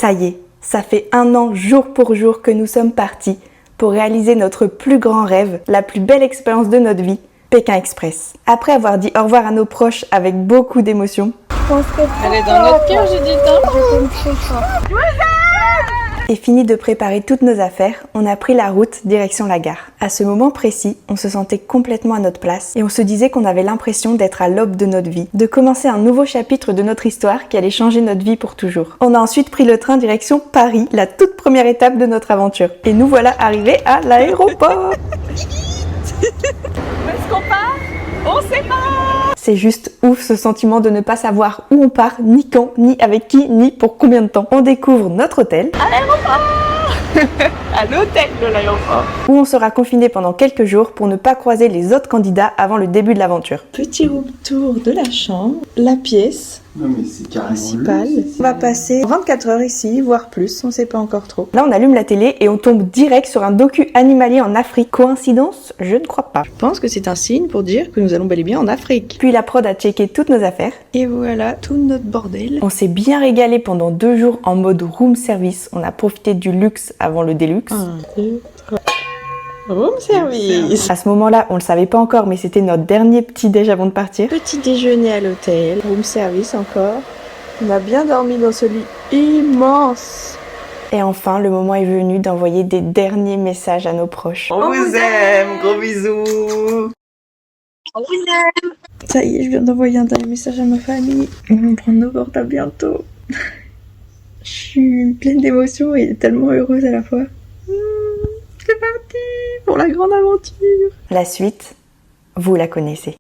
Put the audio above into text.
Ça y est, ça fait 1 an jour pour jour que nous sommes partis pour réaliser notre plus grand rêve, la plus belle expérience de notre vie, Pékin Express. Après avoir dit au revoir à nos proches avec beaucoup d'émotion, Elle est dans notre cœur, Judith. et fini de préparer toutes nos affaires, on a pris la route direction la gare. À ce moment précis, on se sentait complètement à notre place et on se disait qu'on avait l'impression d'être à l'aube de notre vie, de commencer un nouveau chapitre de notre histoire qui allait changer notre vie pour toujours. On a ensuite pris le train direction Paris, la toute première étape de notre aventure. Et nous voilà arrivés à l'aéroport. Où est-ce qu'on part? On sait pas. C'est juste ouf ce sentiment de ne pas savoir où on part, ni quand, ni avec qui, ni pour combien de temps. On découvre notre hôtel, À l'aéroport. À l'hôtel de l'aéroport. où on sera confiné pendant quelques jours pour ne pas croiser les autres candidats avant le début de l'aventure. Petit room tour de la chambre, la pièce Non mais c'est carrément principale. luxe, On va passer 24 heures ici, voire plus, on sait pas encore trop. Là, on allume la télé et on tombe direct sur un docu animalier en Afrique. Coïncidence? Je ne crois pas. Je pense que c'est un signe pour dire que nous allons bel et bien en Afrique. Puis la prod a checké toutes nos affaires. Et voilà tout notre bordel. On s'est bien régalé pendant 2 jours en mode room service. On a profité du luxe avant le déluxe. 1, 2, 3. Room service. À ce moment-là, on le savait pas encore, mais c'était notre dernier petit déj avant de partir. Petit déjeuner à l'hôtel. Room service encore. On a bien dormi dans ce lit immense. Et enfin, le moment est venu d'envoyer des derniers messages à nos proches. On vous aime, gros bisous. Ça y est, je viens d'envoyer un dernier message à ma famille. On va prendre nos portables bientôt. Je suis pleine d'émotions et tellement heureuse à la fois. C'est parti pour la grande aventure. La suite, vous la connaissez.